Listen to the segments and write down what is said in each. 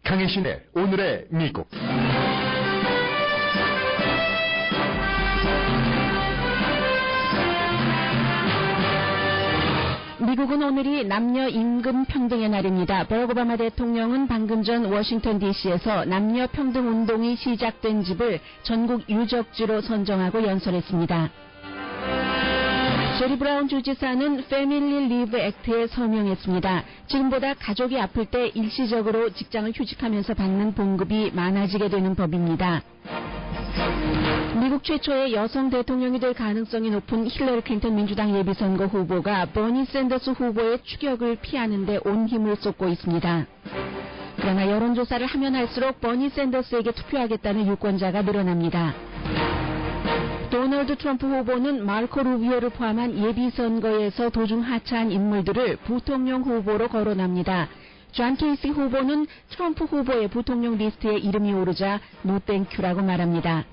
강혜신의 오늘의 미국. 미국은 오늘이 남녀 임금 평등의 날입니다. 버락 오바마 대통령은 방금 전 워싱턴 DC에서 남녀 평등 운동이 시작된 집을 전국 유적지로 선정하고 연설했습니다. 제리 브라운 주지사는 패밀리 리브 액트에 서명했습니다. 지금보다 가족이 아플 때 일시적으로 직장을 휴직하면서 받는 봉급이 많아지게 되는 법입니다. 미국 최초의 여성 대통령이 될 가능성이 높은 힐러리 클린턴 민주당 예비선거 후보가 버니 샌더스 후보의 추격을 피하는 데 온 힘을 쏟고 있습니다. 그러나 여론조사를 하면 할수록 버니 샌더스에게 투표하겠다는 유권자가 늘어납니다. 도널드 트럼프 후보는 마르코 루비오를 포함한 예비선거에서 도중 하차한 인물들을 부통령 후보로 거론합니다. 존 케이시 후보는 트럼프 후보의 부통령 리스트에 이름이 오르자 노 땡큐라고 말합니다.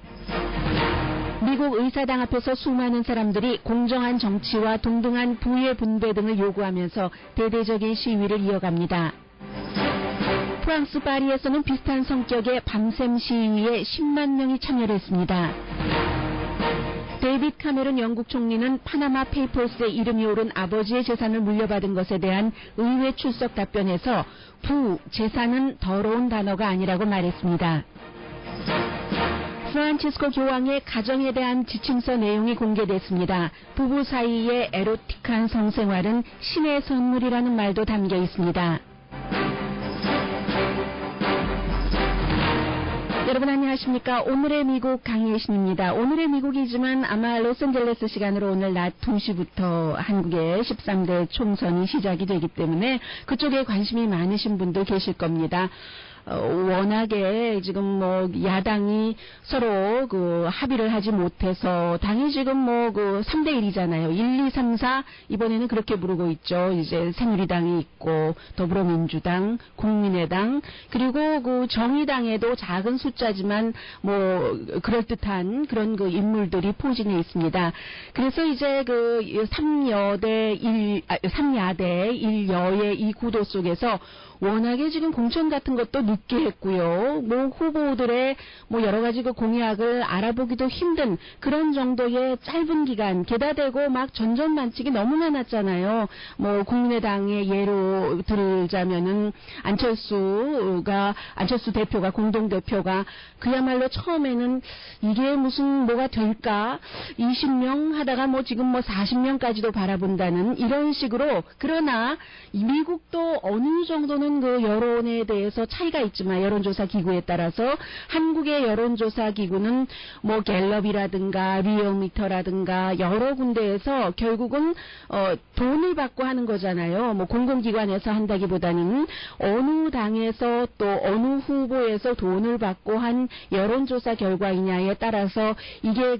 미국 의사당 앞에서 수많은 사람들이 공정한 정치와 동등한 부의 분배 등을 요구하면서 대대적인 시위를 이어갑니다. 프랑스 파리에서는 비슷한 성격의 밤샘 시위에 10만 명이 참여를 했습니다. 데이빗 카메론 영국 총리는 파나마 페이퍼스에 이름이 오른 아버지의 재산을 물려받은 것에 대한 의회 출석 답변에서 재산은 더러운 단어가 아니라고 말했습니다. 프란치스코 교황의 가정에 대한 지침서 내용이 공개됐습니다. 부부 사이의 에로틱한 성생활은 신의 선물이라는 말도 담겨 있습니다. 여러분 안녕하십니까. 오늘의 미국 강혜신입니다. 오늘의 미국이지만 아마 로스앤젤레스 시간으로 오늘 낮 2시부터 한국의 13대 총선이 시작이 되기 때문에 그쪽에 관심이 많으신 분들 계실 겁니다. 워낙에 지금 뭐 야당이 서로 합의를 하지 못해서 당이 지금 3대 1이잖아요. 1, 2, 3, 4 이번에는 그렇게 부르고 있죠. 이제 새누리당이 있고 더불어민주당, 국민의당 그리고 정의당에도 작은 숫자지만 그럴듯한 그런 인물들이 포진해 있습니다. 그래서 이제 3야대 1여의 이 구도 속에서 워낙에 지금 공천 같은 것도 늦게 했고요. 후보들의 여러 가지 공약을 알아보기도 힘든 그런 정도의 짧은 기간, 게다 대고 막 전전만칙이 너무 많았잖아요. 국민의당의 예로 들자면은 안철수 대표가 공동대표가 그야말로 처음에는 이게 뭐가 될까? 20명 하다가 지금 40명까지도 바라본다는 이런 식으로 그러나 미국도 어느 정도는 여론에 대해서 차이가 있지만 여론조사 기구에 따라서 한국의 여론조사 기구는 갤럽이라든가 리얼미터라든가 여러 군데에서 결국은 돈을 받고 하는 거잖아요. 공공기관에서 한다기보다는 어느 당에서 또 어느 후보에서 돈을 받고 한 여론조사 결과이냐에 따라서 이게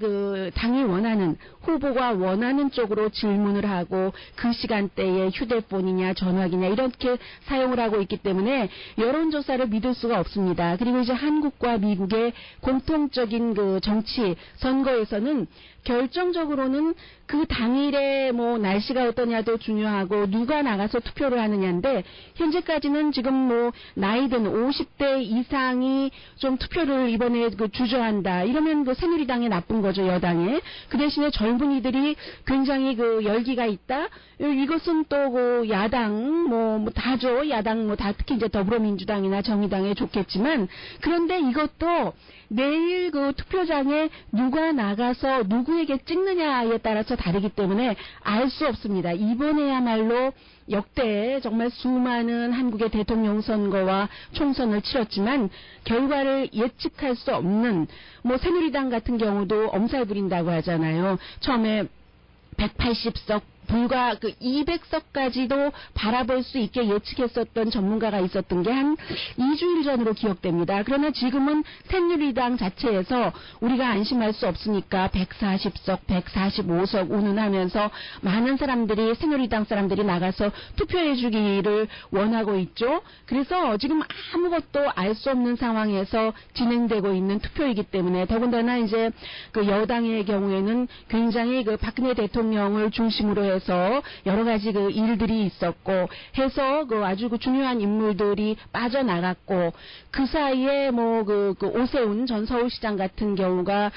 당이 원하는 후보가 원하는 쪽으로 질문을 하고 그 시간대에 휴대폰이냐 전화기냐 이렇게 사용을 하고 있기 때문에 여론조사를 믿을 수가 없습니다. 그리고 이제 한국과 미국의 공통적인 정치 선거에서는 결정적으로는 그 당일에 날씨가 어떠냐도 중요하고 누가 나가서 투표를 하느냐인데 현재까지는 지금 나이든 50대 이상이 좀 투표를 이번에 주저한다. 이러면 새누리당에 나쁜 거죠, 여당에. 그 대신에 젊은이들이 굉장히 열기가 있다. 이것은 또 야당 다죠. 야당 다 특히 이제 더불어민주당이나 정의당에 좋겠지만 그런데 이것도 내일 투표장에 누가 나가서 누구에게 찍느냐에 따라서 다르기 때문에 알 수 없습니다. 이번에야말로 역대 정말 수많은 한국의 대통령 선거와 총선을 치렀지만 결과를 예측할 수 없는 새누리당 같은 경우도 엄살 부린다고 하잖아요. 처음에 180석 불과 200석까지도 바라볼 수 있게 예측했었던 전문가가 있었던 게 한 2주일 전으로 기억됩니다. 그러나 지금은 새누리당 자체에서 우리가 안심할 수 없으니까 140석, 145석 운운하면서 많은 사람들이 새누리당 사람들이 나가서 투표해 주기를 원하고 있죠. 그래서 지금 아무것도 알 수 없는 상황에서 진행되고 있는 투표이기 때문에 더군다나 이제 여당의 경우에는 굉장히 박근혜 대통령을 중심으로 선거에서 여러 가지 그 일들이 있었고 해서 그 아주 그 중요한 인물들이 빠져나갔고 그 사이에 뭐 그 오세훈 전 서울시장 같은 경우가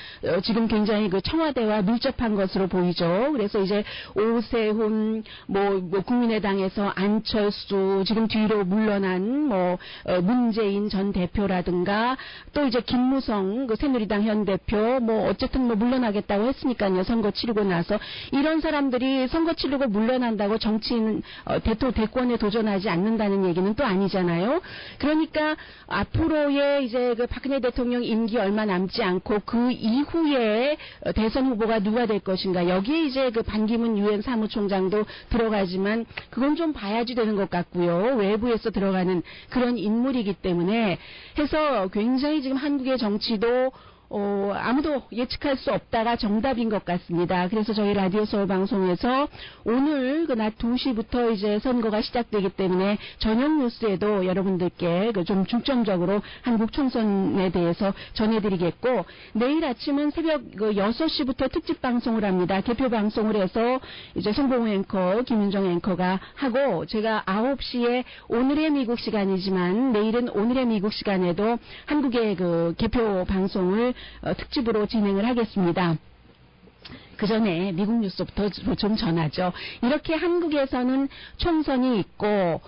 지금 굉장히 그 청와대와 밀접한 것으로 보이죠. 그래서 이제 오세훈 뭐 국민의당에서 안철수 지금 뒤로 물러난 뭐 문재인 전 대표라든가 또 이제 김무성 그 새누리당 현 대표 뭐 어쨌든 뭐 물러나겠다고 했으니까요. 선거 치르고 나서 이런 사람들이 선거 치르고 물러난다고 정치인 대권에 도전하지 않는다는 얘기는 또 아니잖아요. 그러니까 앞으로의 이제 그 박근혜 대통령 임기 얼마 남지 않고 그 이후에 대선 후보가 누가 될 것인가. 여기에 이제 그 반기문 유엔 사무총장도 들어가지만 그건 좀 봐야지 되는 것 같고요. 외부에서 들어가는 그런 인물이기 때문에 해서 굉장히 지금 한국의 정치도 아무도 예측할 수 없다가 정답인 것 같습니다. 그래서 저희 라디오 서울 방송에서 오늘 그 낮 2시부터 이제 선거가 시작되기 때문에 저녁 뉴스에도 여러분들께 좀 중점적으로 한국 총선에 대해서 전해드리겠고 내일 아침은 새벽 6시부터 특집 방송을 합니다. 개표 방송을 해서 이제 송봉우 앵커, 김윤정 앵커가 하고 제가 9시에 오늘의 미국 시간이지만 내일은 오늘의 미국 시간에도 한국의 그 개표 방송을 특집으로 진행을 하겠습니다. 그 전에 미국 뉴스부터 좀 전하죠. 이렇게 한국에서는 총선이 있고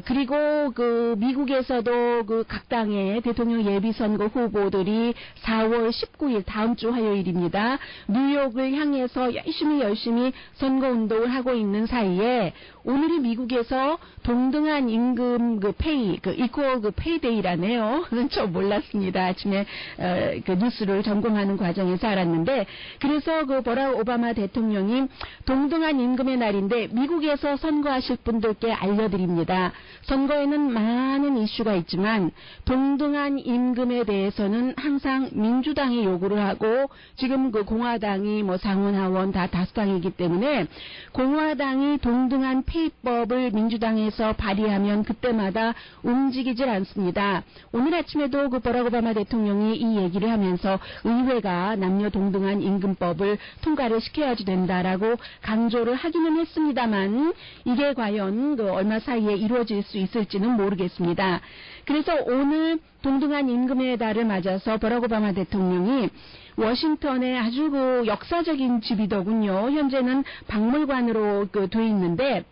그리고 그 미국에서도 그 각 당의 대통령 예비선거 후보들이 4월 19일 다음 주 화요일입니다. 뉴욕을 향해서 열심히 선거운동을 하고 있는 사이에 오늘이 미국에서 동등한 임금 그 페이, 그 이퀄 그 페이데이라네요. 저 몰랐습니다. 아침에 그 뉴스를 전공하는 과정에서 알았는데 그래서 그 버락 오바마 대통령이 동등한 임금의 날인데 미국에서 선거하실 분들께 알려드립니다. 선거에는 많은 이슈가 있지만 동등한 임금에 대해서는 항상 민주당이 요구를 하고 지금 그 공화당이 뭐 상원 하원 다 다수당이기 때문에 공화당이 동등한 페이법을 민주당에서 발의하면 그때마다 움직이질 않습니다. 오늘 아침에도 그 버락 오바마 대통령이 이 얘기를 하면서 의회가 남녀 동등한 임금법을 통과를 시켜야지 된다라고 강조를 하기는 했습니다만 이게 과연 그 얼마 사이에 이루어질 수 있을지는 모르겠습니다. 그래서 오늘 동등한 임금의 달을 맞아서 버락 오바마 대통령이 워싱턴에 아주 그 역사적인 집이더군요. 현재는 박물관으로 돼 있는데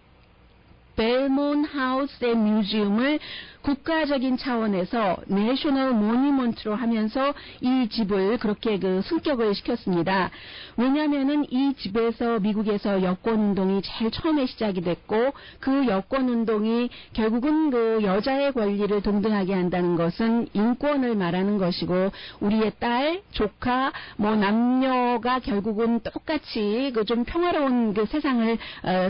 벨몬 하우스 앤 뮤지엄을 국가적인 차원에서 내셔널 모니먼트로 하면서 이 집을 그렇게 그 승격을 시켰습니다. 왜냐하면은 이 집에서 미국에서 여권운동이 제일 처음에 시작이 됐고 그 여권운동이 결국은 그 여자의 권리를 동등하게 한다는 것은 인권을 말하는 것이고 우리의 딸, 조카, 뭐 남녀가 결국은 똑같이 그 좀 평화로운 그 세상을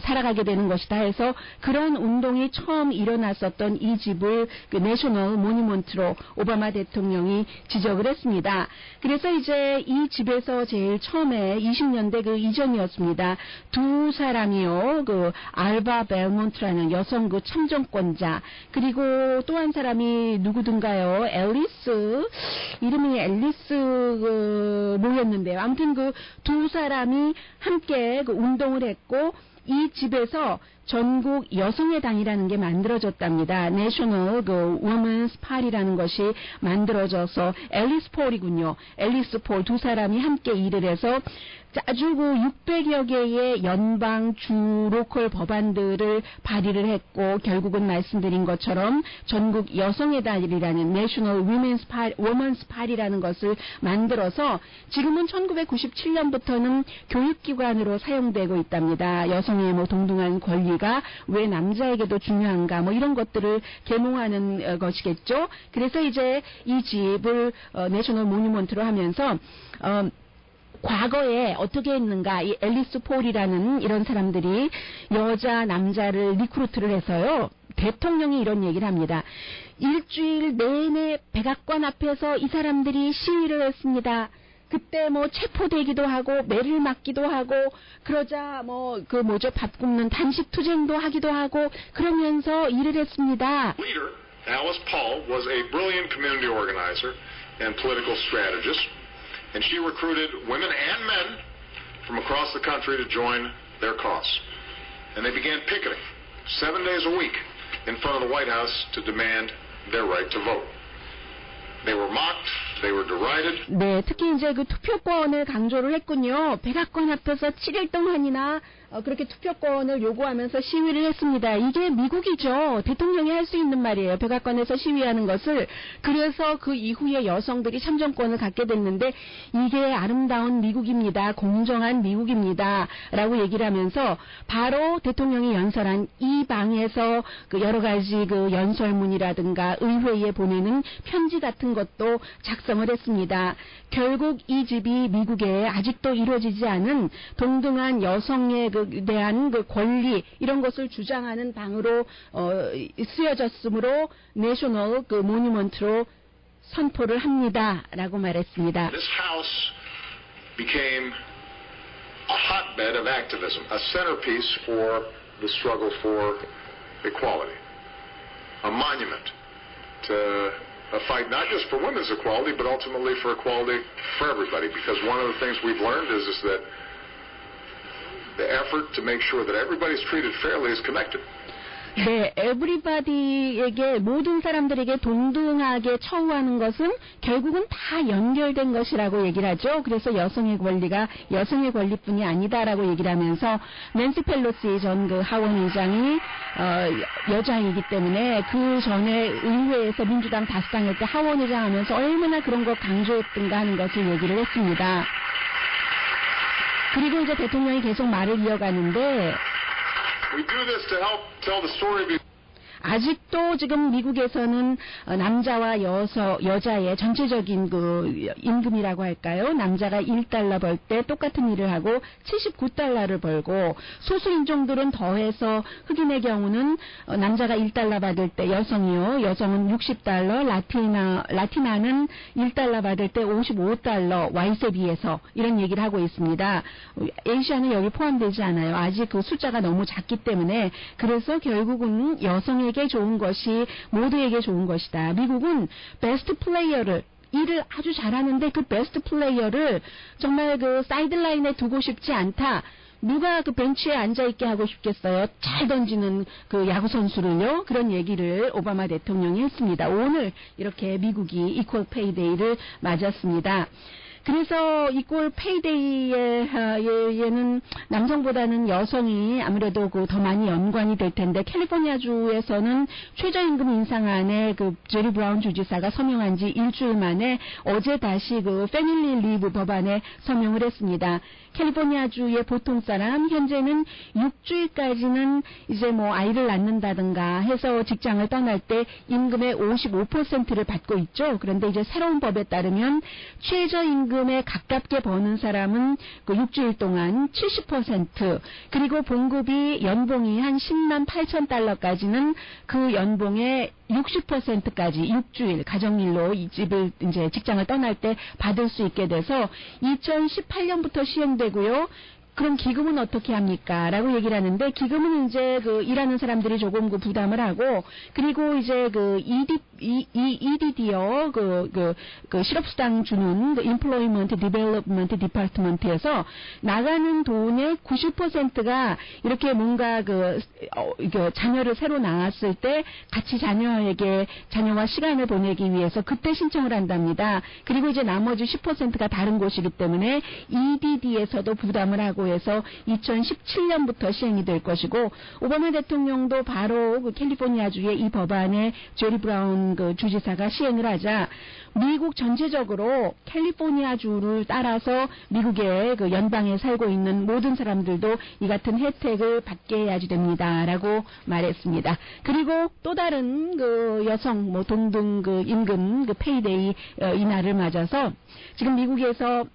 살아가게 되는 것이다 해서 그런 운동이 처음 일어났었던 이 집을 그 내셔널 모니먼트로 오바마 대통령이 지적을 했습니다. 그래서 이제 이 집에서 제일 처음에 20년대 그 이전이었습니다. 두 사람이요. 그 알바 벨몬트라는 여성 그 참정권자 그리고 또 한 사람이 누구든가요. 이름이 앨리스 뭐였는데요. 아무튼 그 두 사람이 함께 그 운동을 했고 이 집에서 전국 여성의 당이라는 게 만들어졌답니다. 내셔널 그 워먼스 파티라는 것이 만들어져서 앨리스 폴이군요. 앨리스 폴 두 사람이 함께 일을 해서 아주 그 600여 개의 연방 주 로컬 법안들을 발의를 했고 결국은 말씀드린 것처럼 전국 여성의 달이라는 내셔널 워먼스 파티라는 것을 만들어서 지금은 1997년부터는 교육기관으로 사용되고 있답니다. 여성의 뭐 동등한 권리가 왜 남자에게도 중요한가 뭐 이런 것들을 계몽하는 것이겠죠. 그래서 이제 이 집을 내셔널 모니먼트로 하면서 과거에 어떻게 했는가 이 앨리스 폴이라는 이런 사람들이 여자 남자를 리크루트를 해서요. 대통령이 이런 얘기를 합니다. 일주일 내내 백악관 앞에서 이 사람들이 시위를 했습니다. 그때 뭐 체포되기도 하고 매를 맞기도 하고 그러자 뭐 그 밥 굽는 단식 투쟁도 하기도 하고 그러면서 일을 했습니다. Leader Alice Paul was a brilliant community organizer and political strategist, and she recruited women and men from across the country to join their cause. and they began picketing 7 days a week in front of the White House to demand their right to vote. They were mocked, they were derided. 네, 특히 이제 그 투표권을 강조를 했군요. 백악관 앞에서 7일 동안이나 그렇게 투표권을 요구하면서 시위를 했습니다. 이게 미국이죠. 대통령이 할 수 있는 말이에요. 백악관에서 시위하는 것을. 그래서 그 이후에 여성들이 참정권을 갖게 됐는데 이게 아름다운 미국입니다. 공정한 미국입니다. 라고 얘기를 하면서 바로 대통령이 연설한 이 방에서 그 여러 가지 그 연설문이라든가 의회에 보내는 편지 같은 것도 작성을 했습니다. 결국 이 집이 미국에 아직도 이루어지지 않은 동등한 여성에 대한 그 권리 이런 것을 주장하는 방으로 쓰여졌으므로 내셔널 그 모뉴먼트로 선포를 합니다라고 말했습니다. This house became a hotbed of activism, a centerpiece for the struggle for equality, a monument to a fight not just for women's equality, but ultimately for equality for everybody. Because one of the things we've learned is that the effort to make sure that everybody's treated fairly is connected. 네, 에브리바디에게 모든 사람들에게 동등하게 처우하는 것은 결국은 다 연결된 것이라고 얘기를 하죠. 그래서 여성의 권리가 여성의 권리뿐이 아니다라고 얘기를 하면서 낸시 펠로시 전 그 하원 의장이 여자이기 때문에 그 전에 의회에서 민주당 다수당일 때 하원 의장 하면서 얼마나 그런 거 강조했던가 하는 것을 얘기를 했습니다. 그리고 이제 대통령이 계속 말을 이어가는데 We do this to help tell the story. 아직도 지금 미국에서는 남자와 여자의 전체적인 그 임금이라고 할까요? 남자가 $1 벌 때 똑같은 일을 하고 $79를 벌고 소수 인종들은 더해서 흑인의 경우는 남자가 $1 받을 때 여성은 $60, 라티나는 $1 받을 때 $55, 와이트에 비해서 이런 얘기를 하고 있습니다. 에이시아는 여기 포함되지 않아요. 아직 그 숫자가 너무 작기 때문에 그래서 결국은 여성의 에게 좋은 것이 모두에게 좋은 것이다. 미국은 베스트 플레이어를 일을 아주 잘하는데 그 베스트 플레이어를 정말 그 사이드라인에 두고 싶지 않다. 누가 그 벤치에 앉아있게 하고 싶겠어요? 잘 던지는 그 야구 선수를요? 그런 얘기를 오바마 대통령이 했습니다. 오늘 이렇게 미국이 이퀄 페이데이를 맞았습니다. 그래서 이꼴 페이데이에는 남성보다는 여성이 아무래도 그 더 많이 연관이 될 텐데 캘리포니아주에서는 최저임금 인상안에 그 제리 브라운 주지사가 서명한 지 일주일 만에 어제 다시 그 패밀리 리브 법안에 서명을 했습니다. 캘리포니아주의 보통 사람 현재는 6주일까지는 이제 뭐 아이를 낳는다든가 해서 직장을 떠날 때 임금의 55%를 받고 있죠. 그런데 이제 새로운 법에 따르면 최저임금에 가깝게 버는 사람은 그 6주일 동안 70% 그리고 봉급이 연봉이 한 10만 8천 달러까지는 그 연봉의 60%까지 6주일 가정일로 이 집을 이제 직장을 떠날 때 받을 수 있게 돼서 2018년부터 시행되고요. 그럼 기금은 어떻게 합니까? 라고 얘기를 하는데, 기금은 이제 그 일하는 사람들이 조금 그 부담을 하고, 그리고 이제 그 EDD요, 그 실업수당 주는 그 Employment Development Department에서 나가는 돈의 90%가 이렇게 뭔가 자녀를 새로 낳았을 때 같이 자녀와 시간을 보내기 위해서 그때 신청을 한답니다. 그리고 이제 나머지 10%가 다른 곳이기 때문에 EDD에서도 부담을 하고 해서 2017년부터 시행이 될 것이고 오바마 대통령도 바로 그 캘리포니아주의 이 법안에 제리 브라운 그 주지사가 시행을 하자 미국 전체적으로 캘리포니아주를 따라서 미국의 그 연방에 살고 있는 모든 사람들도 이 같은 혜택을 받게 해야지 됩니다라고 말했습니다. 그리고 또 다른 그 여성 뭐 동등 그 임금 그 페이데이 이날을 맞아서 지금 미국에서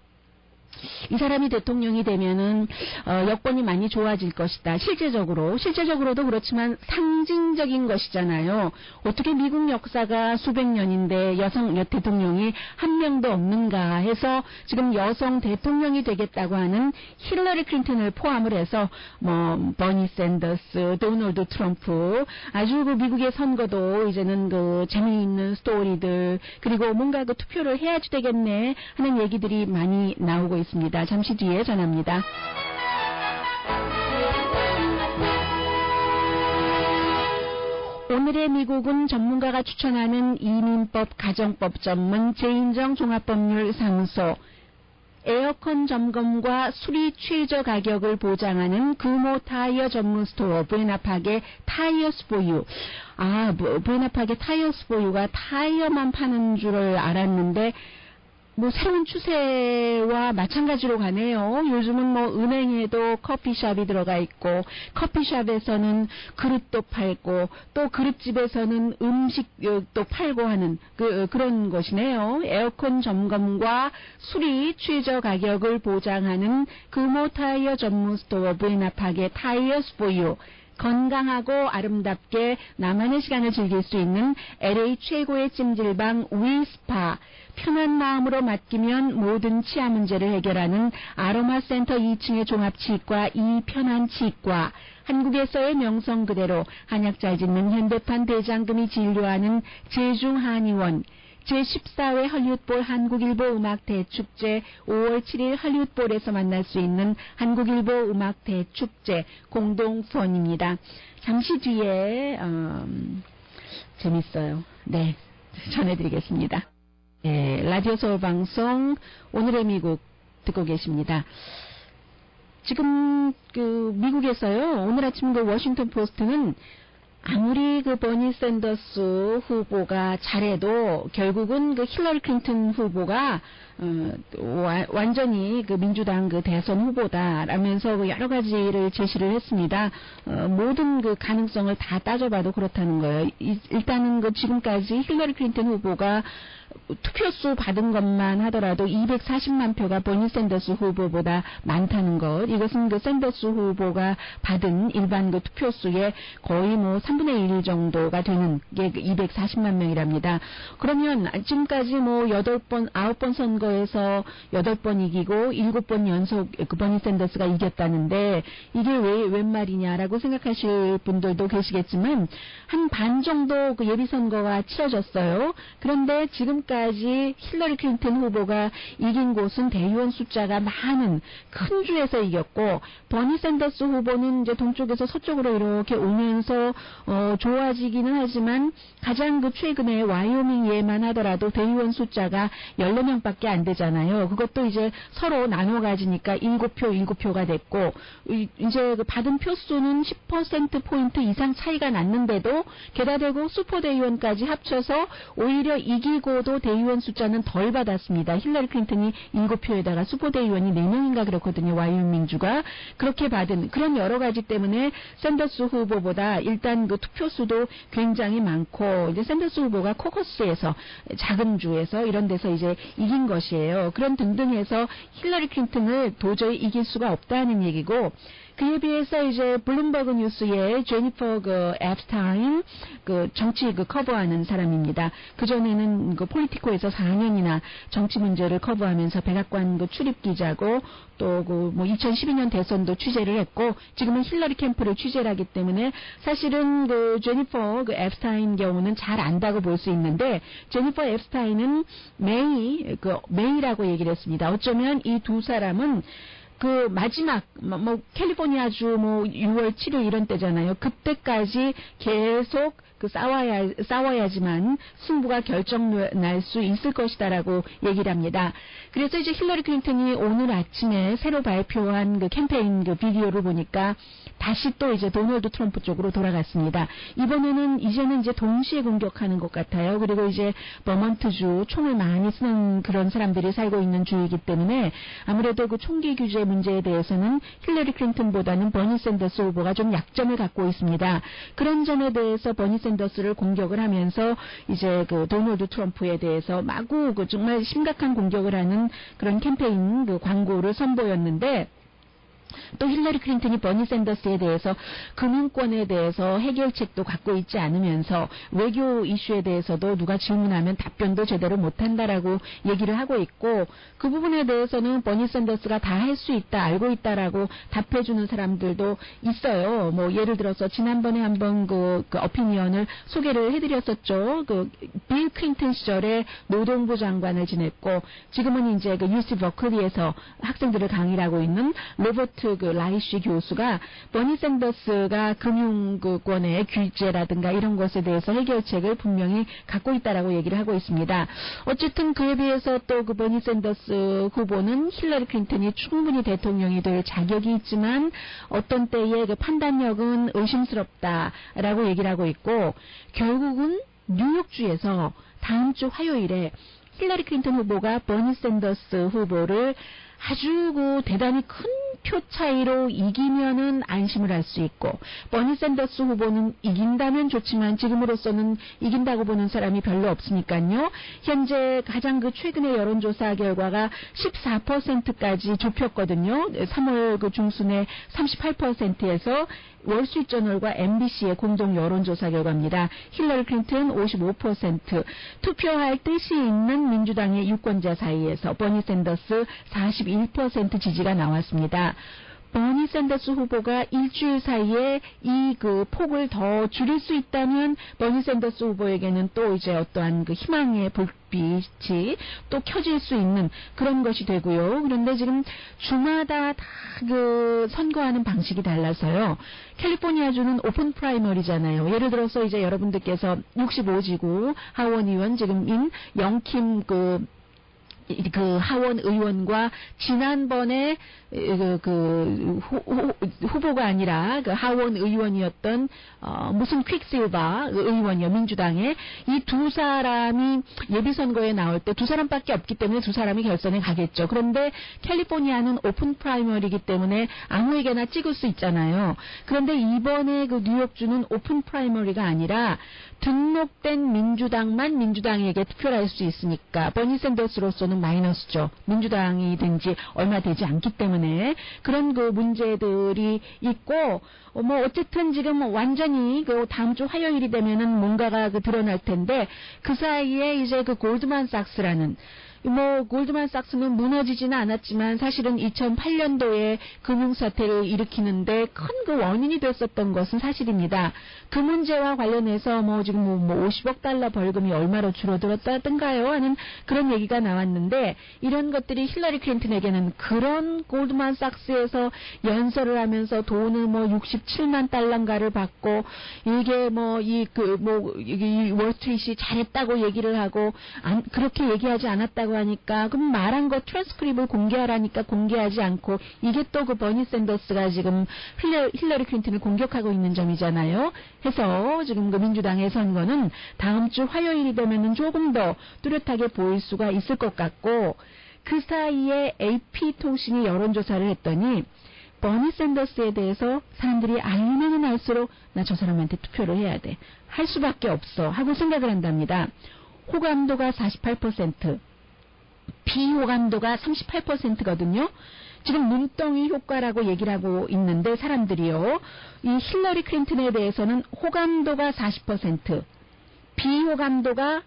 이 사람이 대통령이 되면은 여건이 많이 좋아질 것이다. 실제적으로도 그렇지만 상징적인 것이잖아요. 어떻게 미국 역사가 수백 년인데 여성 대통령이 한 명도 없는가 해서 지금 여성 대통령이 되겠다고 하는 힐러리 클린턴을 포함을 해서 뭐 버니 샌더스, 도널드 트럼프 아주 그 미국의 선거도 이제는 그 재미있는 스토리들 그리고 뭔가 그 투표를 해야지 되겠네 하는 얘기들이 많이 나오고 있습니다. 잠시 뒤에 전합니다. 오늘의 미국은 전문가가 추천하는 이민법, 가정법 전문 재인정 종합법률 사무소, 에어컨 점검과 수리 최저 가격을 보장하는 금호 타이어 전문 스토어 부에나파게 타이어스 포유. 부에나파게 타이어스 포유가 타이어만 파는 줄을 알았는데 새로운 추세와 마찬가지로 가네요. 요즘은 은행에도 커피숍이 들어가 있고, 커피숍에서는 그릇도 팔고, 또 그릇집에서는 음식도 팔고 하는 그런 것이네요. 에어컨 점검과 수리 최저 가격을 보장하는 금호 타이어 전문 스토어 부에나파게 타이어스 포유. 건강하고 아름답게 나만의 시간을 즐길 수 있는 LA 최고의 찜질방 위스파. 편한 마음으로 맡기면 모든 치아 문제를 해결하는 아로마센터 2층의 종합치과 이편한치과. 한국에서의 명성 그대로 한약잘 짓는 현대판 대장금이 진료하는 제중한의원. 제14회 헐리우드볼 한국일보 음악대축제 5월 7일 헐리우드볼에서 만날 수 있는 한국일보 음악대축제 공동후원입니다. 잠시 뒤에 재밌어요. 네, 전해드리겠습니다. 네, 라디오 서울 방송 오늘의 미국 듣고 계십니다. 지금 미국에서요, 오늘 아침 워싱턴 포스트는 아무리 버니 샌더스 후보가 잘해도 결국은 힐러리 클린턴 후보가 완전히 민주당 대선 후보다라면서 여러 가지를 제시를 했습니다. 모든 가능성을 다 따져봐도 그렇다는 거예요. 일단은 지금까지 힐러리 클린턴 후보가 투표수 받은 것만 하더라도 240만 표가 버니 샌더스 후보보다 많다는 것. 이것은 샌더스 후보가 받은 일반 투표수의 거의 3분의 1 정도가 되는 게 240만 명이랍니다. 그러면 지금까지 8번, 9번 선거에서 8번 이기고 7번 연속 버니 샌더스가 이겼다는데 이게 웬 말이냐라고 생각하실 분들도 계시겠지만 한 반 정도 예비선거가 치러졌어요. 그런데 지금까지 힐러리 클린턴 후보가 이긴 곳은 대의원 숫자가 많은 큰 주에서 이겼고, 버니 샌더스 후보는 이제 동쪽에서 서쪽으로 이렇게 오면서 좋아지기는 하지만 가장 최근에 와이오밍 예만 하더라도 대의원 숫자가 14명밖에 안 되잖아요. 그것도 이제 서로 나눠 가지니까 7표가 됐고, 이제 받은 표수는 10%포인트 이상 차이가 났는데도 게다 대고 슈퍼대의원까지 합쳐서 오히려 이기고도 대의원 숫자는 덜 받았습니다. 힐러리 클린턴이 7표에다가 슈퍼대의원이 4명인가 그렇거든요. 와이오밍주가. 그렇게 받은 그런 여러 가지 때문에 샌더스 후보보다 일단 투표수도 굉장히 많고, 이제 샌더스 후보가 코커스에서 작은 주에서 이런 데서 이제 이긴 것이에요. 그런 등등해서 힐러리 클린턴을 도저히 이길 수가 없다는 얘기고, 그에 비해서 이제 블룸버그 뉴스의 제니퍼 앱스타인 정치 커버하는 사람입니다. 그전에는 폴리티코에서 4년이나 정치 문제를 커버하면서 백악관 출입 기자고, 또 2012년 대선도 취재를 했고, 지금은 힐러리 캠프를 취재를 하기 때문에 사실은 제니퍼 앱스타인 경우는 잘 안다고 볼 수 있는데, 제니퍼 앱스타인은 메이라고 얘기를 했습니다. 어쩌면 이 두 사람은 마지막, 캘리포니아주 6월 7일 이런 때잖아요. 그때까지 계속 싸워야지만 승부가 결정날 수 있을 것이다라고 얘기를 합니다. 그래서 이제 힐러리 클린턴이 오늘 아침에 새로 발표한 캠페인 비디오를 보니까 다시 또 이제 도널드 트럼프 쪽으로 돌아갔습니다. 이번에는 이제 동시에 공격하는 것 같아요. 그리고 이제 버먼트주 총을 많이 쓰는 그런 사람들이 살고 있는 주이기 때문에 아무래도 총기 규제 문제에 대해서는 힐러리 클린턴보다는 버니 샌더스 후보가 좀 약점을 갖고 있습니다. 그런 점에 대해서 버니 샌더스를 공격을 하면서 이제 도널드 트럼프에 대해서 마구 정말 심각한 공격을 하는 그런 캠페인 광고를 선보였는데, 또 힐러리 클린턴이 버니 샌더스에 대해서 금융권에 대해서 해결책도 갖고 있지 않으면서 외교 이슈에 대해서도 누가 질문하면 답변도 제대로 못한다라고 얘기를 하고 있고, 그 부분에 대해서는 버니 샌더스가 다 할 수 있다, 알고 있다라고 답해주는 사람들도 있어요. 예를 들어서 지난번에 한번 어피니언을 소개를 해드렸었죠. 빌 클린턴 시절에 노동부 장관을 지냈고, 지금은 이제 UC 버클리에서 학생들을 강의를 하고 있는 로버트 하버드 그 라이시 교수가 버니 샌더스가 금융권의 규제라든가 이런 것에 대해서 해결책을 분명히 갖고 있다라고 얘기를 하고 있습니다. 어쨌든 그에 비해서 또 그 버니 샌더스 후보는 힐러리 클린턴이 충분히 대통령이 될 자격이 있지만 어떤 때의 그 판단력은 의심스럽다라고 얘기를 하고 있고, 결국은 뉴욕주에서 다음 주 화요일에 힐러리 클린턴 후보가 버니 샌더스 후보를 아주 그 대단히 큰 표 차이로 이기면은 안심을 할 수 있고, 버니 샌더스 후보는 이긴다면 좋지만 지금으로서는 이긴다고 보는 사람이 별로 없으니까요. 현재 가장 그 최근의 여론조사 결과가 14%까지 좁혔거든요. 3월 그 중순에 38%에서 월스트리트저널과 MBC의 공동 여론조사 결과입니다. 힐러리 클린턴 55%, 투표할 뜻이 있는 민주당의 유권자 사이에서 버니 샌더스 41% 지지가 나왔습니다. 버니 샌더스 후보가 일주일 사이에 이 그 폭을 더 줄일 수 있다면 버니 샌더스 후보에게는 또 이제 어떠한 그 희망의 불빛이 또 켜질 수 있는 그런 것이 되고요. 그런데 지금 주마다 다 그 선거하는 방식이 달라서요. 캘리포니아주는 오픈 프라이머리잖아요. 예를 들어서 이제 여러분들께서 65지구 하원 의원 지금인 영킴 그 하원 의원과 지난번에 후보가 아니라 그 하원 의원이었던 무슨 퀵실바 의원이요, 민주당의 이 두 사람이 예비선거에 나올 때 두 사람밖에 없기 때문에 두 사람이 결선에 가겠죠. 그런데 캘리포니아는 오픈 프라이머리이기 때문에 아무에게나 찍을 수 있잖아요. 그런데 이번에 그 뉴욕주는 오픈 프라이머리가 아니라 등록된 민주당만 민주당에게 투표를 할 수 있으니까 버니 샌더스로서는 마이너스죠. 민주당이 된 지 얼마 되지 않기 때문에 그런 그 문제들이 있고, 뭐 어쨌든 지금 완전히 그 다음 주 화요일이 되면은 뭔가가 그 드러날 텐데, 그 사이에 이제 그 골드만삭스라는 골드만삭스는 무너지지는 않았지만 사실은 2008년도에 금융사태를 일으키는데 큰 그 원인이 됐었던 것은 사실입니다. 그 문제와 관련해서 지금 50억 달러 벌금이 얼마로 줄어들었다든가요 하는 그런 얘기가 나왔는데, 이런 것들이 힐러리 클린턴에게는 그런 골드만삭스에서 연설을 하면서 돈을 67만 달러인가를 받고, 이게 이 월스트리트이 잘했다고 얘기를 하고 그렇게 얘기하지 않았다고 하니까, 그럼 말한 거 트랜스크립을 공개하라니까 공개하지 않고, 이게 또 그 버니 샌더스가 지금 힐러리 클린턴을 공격하고 있는 점이잖아요. 해서 지금 그 민주당의 선거는 다음 주 화요일이 되면은 조금 더 뚜렷하게 보일 수가 있을 것 같고, 그 사이에 AP통신이 여론조사를 했더니 버니 샌더스에 대해서 사람들이 알면은 알수록 나 저 사람한테 투표를 해야 돼, 할 수밖에 없어 하고 생각을 한답니다. 호감도가 48%, 비호감도가 38%거든요. 지금 눈덩이 효과라고 얘기를 하고 있는데, 사람들이요, 이 힐러리 클린턴에 대해서는 호감도가 40%, 비호감도가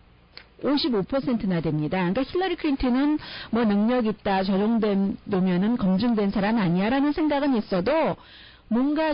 55%나 됩니다. 그러니까 힐러리 클린턴은 능력 있다, 저 정도면은 검증된 사람 아니야라는 생각은 있어도, 뭔가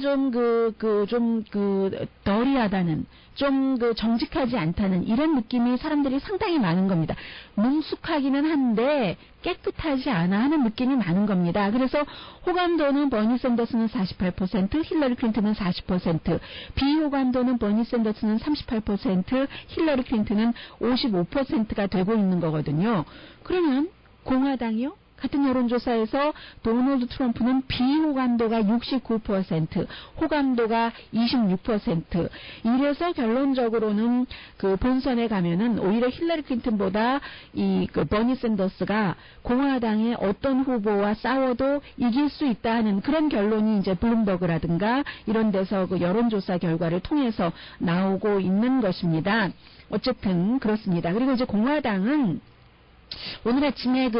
덜이하다는, 정직하지 않다는 이런 느낌이 사람들이 상당히 많은 겁니다. 능숙하기는 한데 깨끗하지 않아 하는 느낌이 많은 겁니다. 그래서 호감도는 버니 샌더스는 48%, 힐러리 클린턴은 40%, 비호감도는 버니 샌더스는 38%, 힐러리 클린턴은 55%가 되고 있는 거거든요. 그러면 공화당이요? 같은 여론조사에서 도널드 트럼프는 비호감도가 69%, 호감도가 26%. 이래서 결론적으로는 그 본선에 가면은 오히려 힐러리 클린턴보다 그 버니 샌더스가 공화당의 어떤 후보와 싸워도 이길 수 있다 하는 그런 결론이 이제 블룸버그라든가 이런 데서 그 여론조사 결과를 통해서 나오고 있는 것입니다. 어쨌든 그렇습니다. 그리고 이제 공화당은 오늘 아침에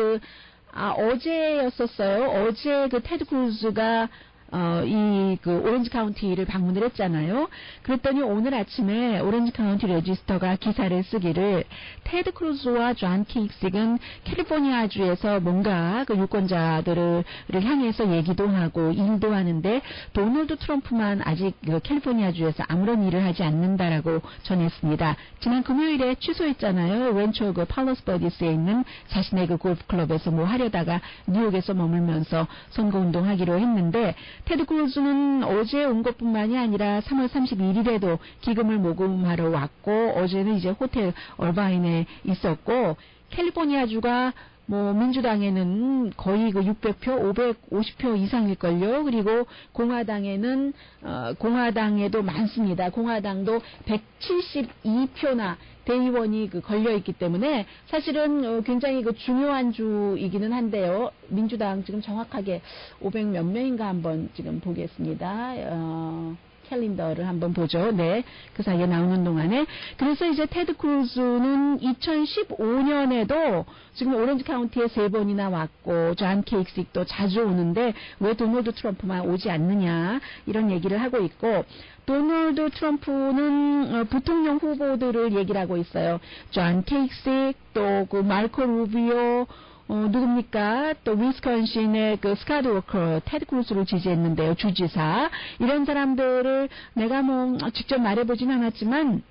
어제였었어요. 어제 그 테드 크루즈가 그 오렌지 카운티를 방문을 했잖아요. 그랬더니 오늘 아침에 오렌지 카운티 레지스터가 기사를 쓰기를 테드 크루즈와 존 케이식은 캘리포니아주에서 뭔가 그 유권자들을 향해서 얘기도 하고 일도 하는데 도널드 트럼프만 아직 그 캘리포니아주에서 아무런 일을 하지 않는다라고 전했습니다. 지난 금요일에 취소했잖아요. 왼쪽 그 팔로스 버디스에 있는 자신의 그 골프클럽에서 뭐 하려다가 뉴욕에서 머물면서 선거운동하기로 했는데 테드 크루즈는 어제 온 것뿐만이 아니라 3월 31일에도 기금을 모금하러 왔고 어제는 이제 호텔 얼바인에 있었고 캘리포니아주가 뭐 민주당에는 거의 그 600표, 550표 이상일걸요. 그리고 공화당에도 많습니다. 공화당도 172표나 대의원이 그 걸려있기 때문에 사실은 굉장히 그 중요한 주이기는 한데요. 민주당 지금 정확하게 500 몇 명인가 한번 지금 보겠습니다. 캘린더를 한번 보죠. 네. 그 사이에 나오는 동안에. 그래서 이제 테드 크루즈는 2015년에도 지금 오렌지 카운티에 3번이나 왔고, 존 케이식도 자주 오는데, 왜 도널드 트럼프만 오지 않느냐, 이런 얘기를 하고 있고, 도널드 트럼프는 부통령 후보들을 얘기를 하고 있어요. 존 케이식, 또 그 마르코 루비오, 누굽니까? 또 위스콘신의 그 스카드 워커 테드 크루즈를 지지했는데요. 주지사. 이런 사람들을 내가 뭐 직접 말해보진 않았지만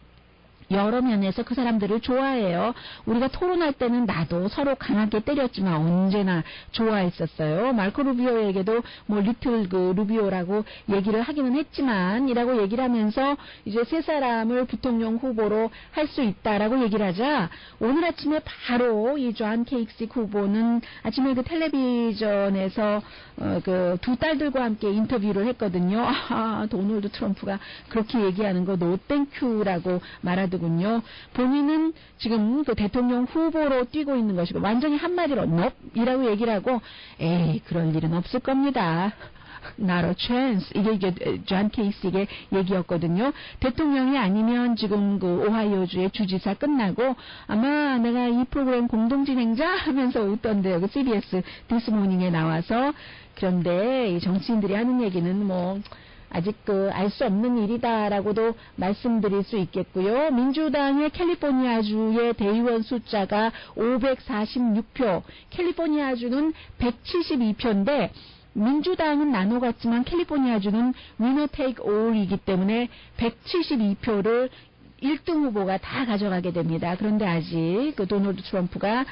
여러 면에서 그 사람들을 좋아해요. 우리가 토론할 때는 나도 서로 강하게 때렸지만 언제나 좋아했었어요. 마르코 루비오에게도 뭐 리틀 그 루비오라고 얘기를 하기는 했지만 이라고 얘기를 하면서 이제 세 사람을 부통령 후보로 할 수 있다라고 얘기를 하자 오늘 아침에 바로 이 존 케이식 후보는 아침에 그 텔레비전에서 그 두 딸들과 함께 인터뷰를 했거든요. 도널드 트럼프가 그렇게 얘기하는 거 노 땡큐라고 말하더군요. 본인은 지금 그 대통령 후보로 뛰고 있는 것이고 완전히 한마디로 nope이라고 얘기를 하고 에이 그럴 일은 없을 겁니다. Not a chance. 이게 존 케이식의 얘기였거든요. 대통령이 아니면 지금 그 오하이오주의 주지사 끝나고 아마 내가 이 프로그램 공동진행자 하면서 웃던데요. 그 CBS 디스모닝에 나와서 그런데 이 정치인들이 하는 얘기는 뭐 아직 알 수 없는 일이다라고도 말씀드릴 수 있겠고요. 민주당의 캘리포니아주의 대의원 숫자가 546표, 캘리포니아주는 172표인데 민주당은 나눠갔지만 캘리포니아주는 위너 테이크 올이기 때문에 172표를 1등 후보가 다 가져가게 됩니다. 그런데 아직 그 도널드 트럼프가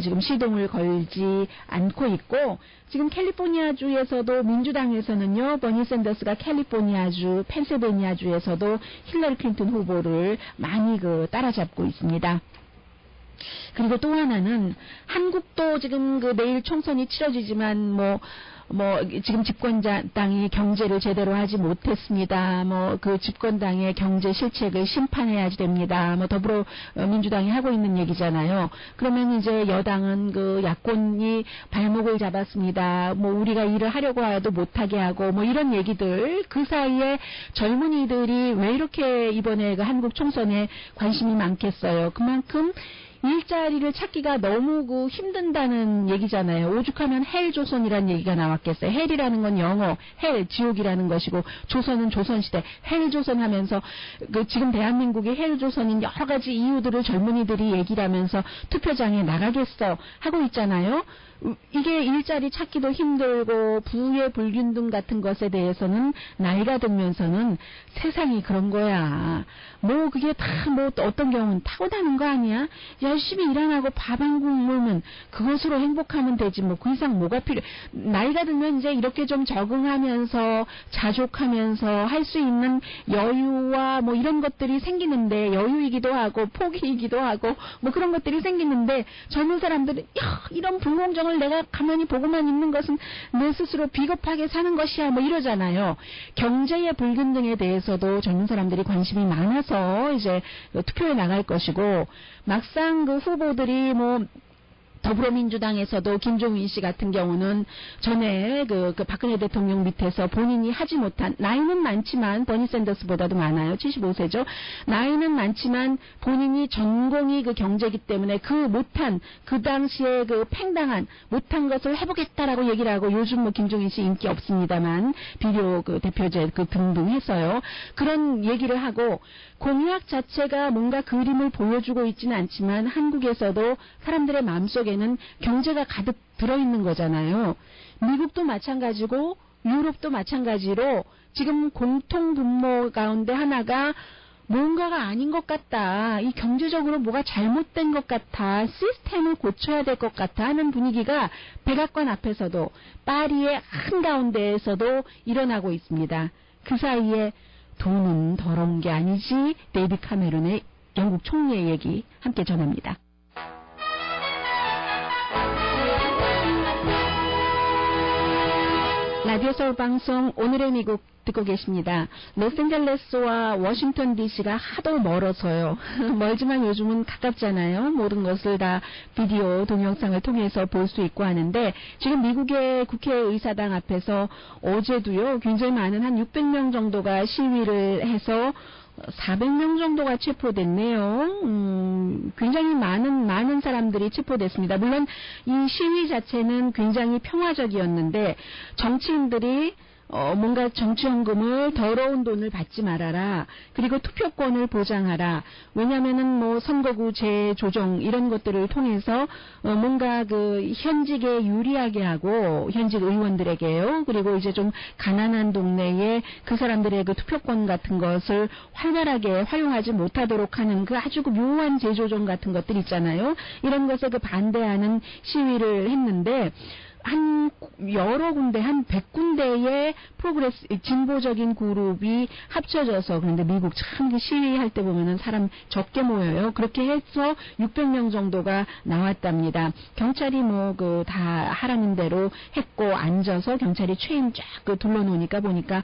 지금 시동을 걸지 않고 있고 지금 캘리포니아주에서도 민주당에서는요. 버니 샌더스가 캘리포니아주, 펜실베니아주에서도 힐러리 클린턴 후보를 많이 따라잡고 있습니다. 그리고 또 하나는 한국도 지금 내일 총선이 치러지지만 지금 집권당이 경제를 제대로 하지 못했습니다. 그 집권당의 경제 실책을 심판해야 됩니다. 더불어민주당이 하고 있는 얘기잖아요. 그러면 이제 여당은 야권이 발목을 잡았습니다. 우리가 일을 하려고 해도 못하게 하고 이런 얘기들 그 사이에 젊은이들이 왜 이렇게 이번에 한국 총선에 관심이 많겠어요. 그만큼 일자리를 찾기가 너무 힘든다는 얘기잖아요. 오죽하면 헬 조선이라는 얘기가 나왔겠어요. 헬이라는 건 영어, 헬, 지옥이라는 것이고 조선은 조선시대, 헬 조선 하면서 지금 대한민국의 헬 조선인 여러 가지 이유들을 젊은이들이 얘기를 하면서 투표장에 나가겠어 하고 있잖아요. 이게 일자리 찾기도 힘들고 부의 불균등 같은 것에 대해서는 나이가 들면서는 세상이 그런 거야. 그게 다 어떤 경우는 타고나는 거 아니야? 열심히 일 안 하고 밥 한 국물면 그것으로 행복하면 되지 그 이상 뭐가 필요해. 나이가 들면 이제 이렇게 좀 적응하면서 자족하면서 할 수 있는 여유와 이런 것들이 생기는데 여유이기도 하고 포기이기도 하고 그런 것들이 생기는데 젊은 사람들은 이런 불공정을 내가 가만히 보고만 있는 것은 내 스스로 비겁하게 사는 것이야 이러잖아요. 경제의 불균등에 대해서도 젊은 사람들이 관심이 많아서 이제 투표에 나갈 것이고 막상 후보들이 더불어민주당에서도 김종인 씨 같은 경우는 전에 그 박근혜 대통령 밑에서 본인이 하지 못한, 나이는 많지만 버니 샌더스보다도 많아요. 75세죠. 나이는 많지만 본인이 전공이 그 경제이기 때문에 그 당시에 그 팽당한 못한 것을 해보겠다라고 얘기를 하고, 요즘 뭐 김종인 씨 인기 없습니다만 비료 그 대표제 그 등등 했어요. 그런 얘기를 하고, 공약 자체가 뭔가 그림을 보여주고 있지는 않지만 한국에서도 사람들의 마음속에는 경제가 가득 들어있는 거잖아요. 미국도 마찬가지고 유럽도 마찬가지로 지금 공통 분모 가운데 하나가 뭔가가 아닌 것 같다. 이 경제적으로 뭐가 잘못된 것 같아. 시스템을 고쳐야 될 것 같아 하는 분위기가 백악관 앞에서도, 파리의 한가운데에서도 일어나고 있습니다. 그 사이에 돈은 더러운 게 아니지. 데이비드 카메론의 영국 총리의 얘기 함께 전합니다. 라디오 서울 방송 오늘의 미국 듣고 계십니다. 로스앤젤레스와 워싱턴 DC가 하도 멀어서요. 멀지만 요즘은 가깝잖아요. 모든 것을 다 비디오, 동영상을 통해서 볼 수 있고 하는데, 지금 미국의 국회의사당 앞에서 어제도요, 굉장히 많은 한 600명 정도가 시위를 해서 400명 정도가 체포됐네요. 굉장히 많은 사람들이 체포됐습니다. 물론 이 시위 자체는 굉장히 평화적이었는데, 정치인들이 뭔가 정치연금을 더러운 돈을 받지 말아라. 그리고 투표권을 보장하라. 왜냐면은 뭐 선거구 재조정 이런 것들을 통해서 뭔가 그 현직에 유리하게 하고, 현직 의원들에게요. 그리고 이제 좀 가난한 동네에 그 사람들의 그 투표권 같은 것을 활발하게 활용하지 못하도록 하는 그 아주 그 묘한 재조정 같은 것들 있잖아요. 이런 것에 그 반대하는 시위를 했는데, 한 여러 군데, 한 100군데의 진보적인 그룹이 합쳐져서, 그런데 미국 참 시위할 때 보면은 사람 적게 모여요. 그렇게 해서 600명 정도가 나왔답니다. 경찰이 뭐 다 하라는 대로 했고, 앉아서 경찰이 체인 쫙 둘러놓으니까 보니까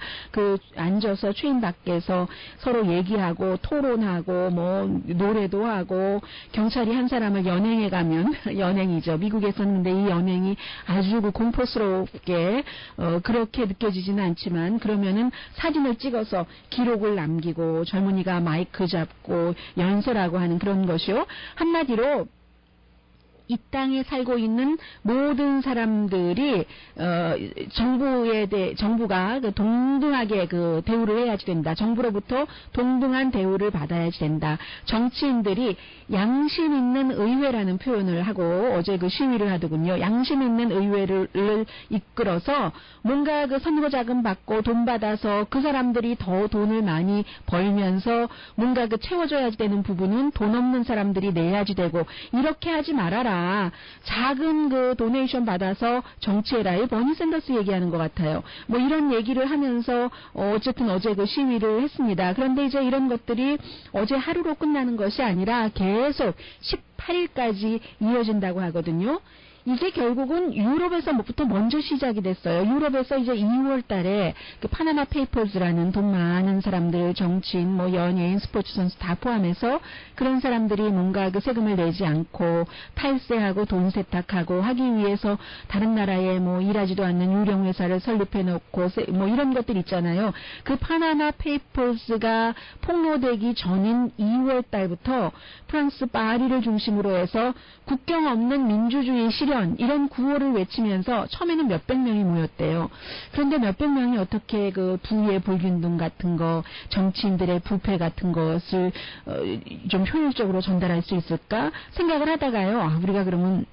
앉아서 체인 밖에서 서로 얘기하고 토론하고 뭐 노래도 하고, 경찰이 한 사람을 연행해 가면 연행이죠. 미국에서는 근데 이 연행이 아주 공포스럽게 그렇게 느껴지지는 않지만, 그러면은 사진을 찍어서 기록을 남기고 젊은이가 마이크 잡고 연설하고 하는 그런 것이요. 한마디로 이 땅에 살고 있는 모든 사람들이 정부가 동등하게 대우를 해야지 된다. 정부로부터 동등한 대우를 받아야지 된다. 정치인들이 양심 있는 의회라는 표현을 하고 어제 시위를 하더군요. 양심 있는 의회를 이끌어서 뭔가 선거 자금 받고 돈 받아서 그 사람들이 더 돈을 많이 벌면서 뭔가 채워줘야지 되는 부분은 돈 없는 사람들이 내야지 되고, 이렇게 하지 말아라. 작은 도네이션 받아서 정치해라. 버니 샌더스 얘기하는 것 같아요. 뭐 이런 얘기를 하면서 어쨌든 어제 시위를 했습니다. 그런데 이제 이런 것들이 어제 하루로 끝나는 것이 아니라 계속 18일까지 이어진다고 하거든요. 이게 결국은 유럽에서부터 먼저 시작이 됐어요. 유럽에서 이제 2월 달에 파나마 페이퍼즈라는 돈 많은 사람들, 정치인, 뭐 연예인, 스포츠 선수 다 포함해서 그런 사람들이 뭔가 세금을 내지 않고 탈세하고 돈 세탁하고 하기 위해서 다른 나라에 뭐 일하지도 않는 유령 회사를 설립해 놓고 뭐 이런 것들 있잖아요. 그 파나마 페이퍼즈가 폭로되기 전인 2월 달부터 프랑스 파리를 중심으로 해서 국경 없는 민주주의 실현, 이런 구호를 외치면서 처음에는 몇백 명이 모였대요. 그런데 몇백 명이 어떻게 부의 불균등 같은 거, 정치인들의 부패 같은 것을 좀 효율적으로 전달할 수 있을까 생각을 하다가요. 우리가 그러면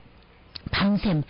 밤샘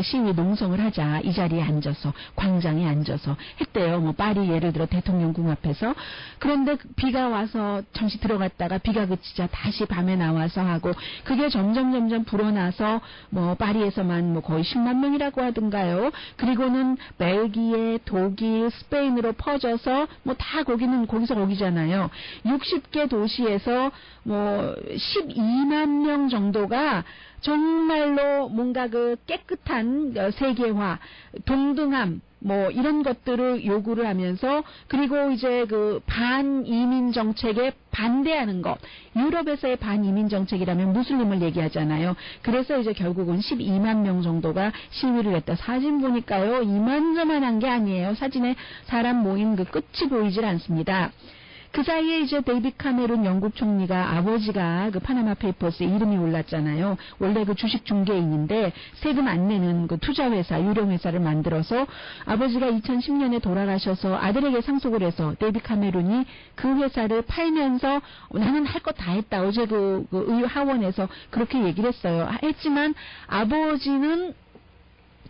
시위 농성을 하자. 이 자리에 앉아서, 광장에 앉아서 했대요. 뭐 파리 예를 들어 대통령궁 앞에서. 그런데 비가 와서 잠시 들어갔다가 비가 그치자 다시 밤에 나와서 하고, 그게 점점 불어나서 뭐 파리에서만 뭐 거의 10만 명이라고 하던가요. 그리고는 벨기에, 독일, 스페인으로 퍼져서 뭐 다 거기서 거기잖아요. 60개 도시에서 뭐 12만 명 정도가 정말로 뭔가 깨끗한 세계화, 동등함, 뭐 이런 것들을 요구를 하면서 그리고 이제 그 반이민 정책에 반대하는 것. 유럽에서의 반이민 정책이라면 무슬림을 얘기하잖아요. 그래서 이제 결국은 12만 명 정도가 시위를 했다. 사진 보니까요. 이만저만한 게 아니에요. 사진에 사람 모인 그 끝이 보이질 않습니다. 그 사이에 이제 데이빗 카메론 영국 총리가 아버지가 그 파나마 페이퍼스에 이름이 올랐잖아요. 원래 그 주식 중개인인데 세금 안 내는 그 투자회사, 유령회사를 만들어서 아버지가 2010년에 돌아가셔서 아들에게 상속을 해서 데이빗 카메론이 그 회사를 팔면서 나는 할 거 다 했다. 어제 그 의하원에서 그렇게 얘기를 했어요. 했지만 아버지는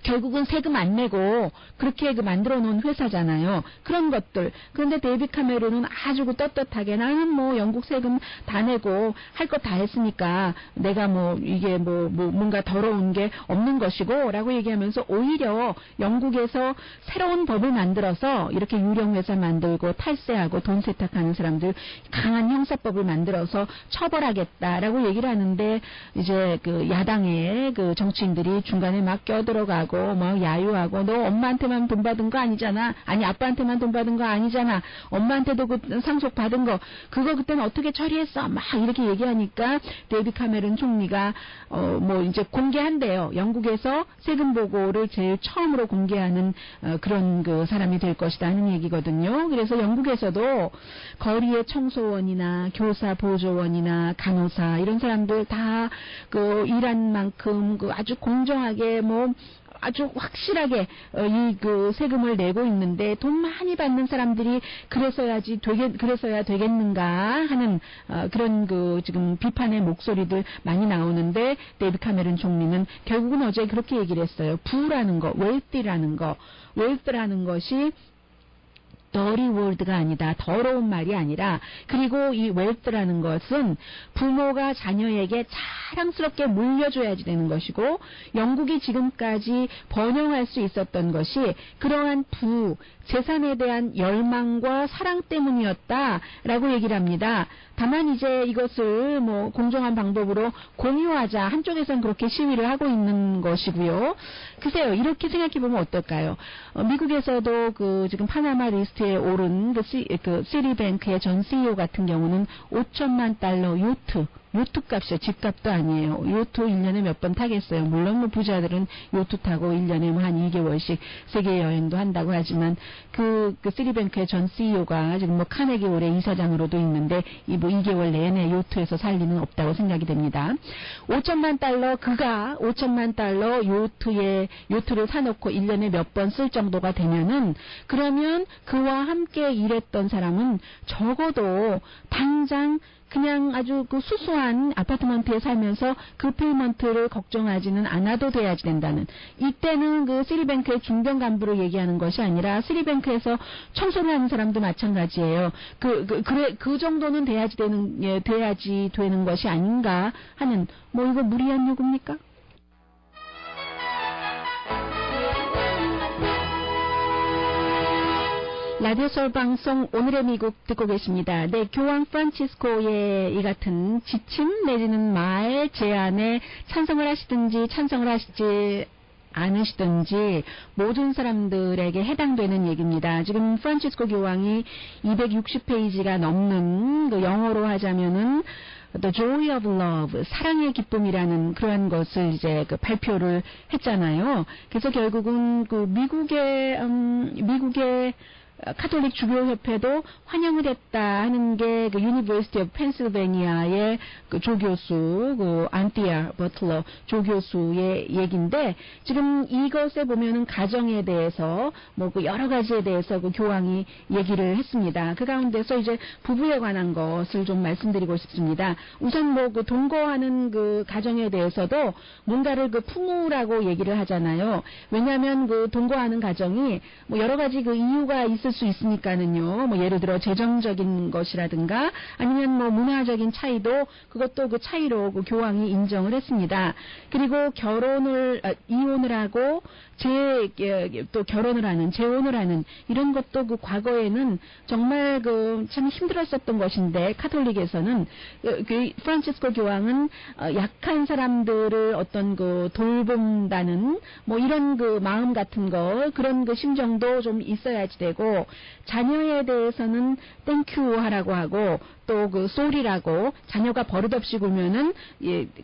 결국은 세금 안 내고 그렇게 그 만들어 놓은 회사잖아요. 그런 것들. 그런데 데이빗 카메론은 아주 그 떳떳하게 나는 뭐 영국 세금 다 내고 할 거 다 했으니까 내가 뭐 이게 뭐 뭔가 더러운 게 없는 것이고 라고 얘기하면서 오히려 영국에서 새로운 법을 만들어서 이렇게 유령회사 만들고 탈세하고 돈 세탁하는 사람들 강한 형사법을 만들어서 처벌하겠다라고 얘기를 하는데 이제 그 야당의 그 정치인들이 중간에 막 껴들어가고 뭐 야유하고 너 엄마한테만 돈 받은 거 아니잖아. 아니 아빠한테만 돈 받은 거 아니잖아. 엄마한테도 그 상속 받은 거 그거 그때는 어떻게 처리했어? 막 이렇게 얘기하니까 데이빗 카메론 총리가 뭐 이제 공개한대요. 영국에서 세금 보고를 제일 처음으로 공개하는 그런 그 사람이 될 것이다 하는 얘기거든요. 그래서 영국에서도 거리의 청소원이나 교사 보조원이나 간호사 이런 사람들 다 그 일한 만큼 그 아주 공정하게 뭐 아주 확실하게 이 그 세금을 내고 있는데 돈 많이 받는 사람들이 그래서야 되겠는가 하는 그런 그 지금 비판의 목소리들 많이 나오는데 데이빗 카메론 총리는 결국은 어제 그렇게 얘기를 했어요. 부라는 거, 웰스라는 것이 dirty word가 아니다. 더러운 말이 아니라 그리고 이 웰스라는 것은 부모가 자녀에게 자랑스럽게 물려줘야지 되는 것이고 영국이 지금까지 번영할 수 있었던 것이 그러한 재산에 대한 열망과 사랑 때문이었다라고 얘기를 합니다. 다만 이제 이것을 뭐 공정한 방법으로 공유하자 한쪽에선 그렇게 시위를 하고 있는 것이고요. 글쎄요, 이렇게 생각해 보면 어떨까요? 미국에서도 그 지금 파나마 리스트에 오른 그 시리뱅크의 전 CEO 같은 경우는 5천만 달러 요트 값이요. 집값도 아니에요. 요트 1년에 몇 번 타겠어요. 물론 뭐 부자들은 요트 타고 1년에 뭐 한 2개월씩 세계 여행도 한다고 하지만 그 시리뱅크의 전 CEO가 지금 뭐 카네기 올해 이사장으로도 있는데 이 뭐 2개월 내내 요트에서 살 리는 없다고 생각이 됩니다. 5천만 달러 요트를 사놓고 1년에 몇 번 쓸 정도가 되면은 그러면 그와 함께 일했던 사람은 적어도 당장 그냥 아주 그 수수한 아파트먼트에 살면서 그 페이먼트를 걱정하지는 않아도 돼야지 된다는. 이때는 그 시리뱅크의 중견 간부를 얘기하는 것이 아니라 시리뱅크에서 청소를 하는 사람도 마찬가지예요. 그 정도는 돼야지 되는 것이 아닌가 하는 뭐 이거 무리한 요구입니까? 라디오 서울 방송 오늘의 미국 듣고 계십니다. 네, 교황 프란치스코의 이 같은 지침 내지는 말 제안에 찬성을 하시지 않으시든지 모든 사람들에게 해당되는 얘기입니다. 지금 프란치스코 교황이 260페이지가 넘는 그 영어로 하자면은 The Joy of Love, 사랑의 기쁨이라는 그러한 것을 이제 그 발표를 했잖아요. 그래서 결국은 그 미국의 카톨릭 주교협회도 환영을 했다 하는 게 그 유니버시티 오브 펜실베니아의 그 조교수 그 안티아 버틀러 조교수의 얘기인데 지금 이것에 보면은 가정에 대해서 뭐 그 여러 가지에 대해서 그 교황이 얘기를 했습니다. 그 가운데서 이제 부부에 관한 것을 좀 말씀드리고 싶습니다. 우선 뭐 그 동거하는 그 가정에 대해서도 뭔가를 그 풍우라고 얘기를 하잖아요. 왜냐하면 그 동거하는 가정이 뭐 여러 가지 그 이유가 있을 있을 수 있으니까는요. 뭐 예를 들어 재정적인 것이라든가 아니면 뭐 문화적인 차이도 그것도 그 차이로 그 교황이 인정을 했습니다. 그리고 이혼을 하고 또 결혼을 하는, 재혼을 하는 이런 것도 그 과거에는 정말 그 참 힘들었었던 것인데 카톨릭에서는 그 프란치스코 교황은 약한 사람들을 어떤 그 돌본다는 뭐 이런 그 마음 같은 거 그런 그 심정도 좀 있어야지 되고 자녀에 대해서는 땡큐 하라고 하고 또 그 쏘리라고 자녀가 버릇없이 굴면은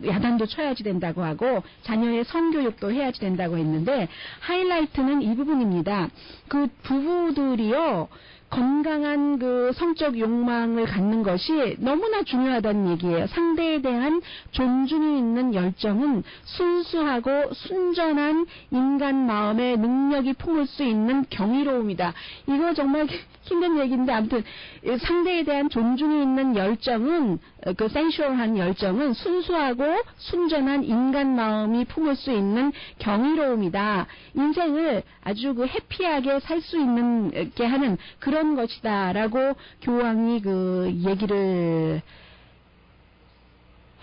야단도 쳐야지 된다고 하고 자녀의 성교육도 해야지 된다고 했는데 하이라이트는 이 부분입니다. 그 부부들이요. 건강한 그 성적 욕망을 갖는 것이 너무나 중요하다는 얘기예요. 상대에 대한 존중이 있는 열정은 순수하고 순전한 인간 마음의 능력이 품을 수 있는 경이로움이다. 이거 정말 힘든 얘기인데 아무튼 상대에 대한 존중이 있는 열정은 그 센슈얼한 열정은 순수하고 순전한 인간 마음이 품을 수 있는 경이로움이다. 인생을 아주 그 해피하게 살 수 있게 하는 그런 것이다라고 교황이 그 얘기를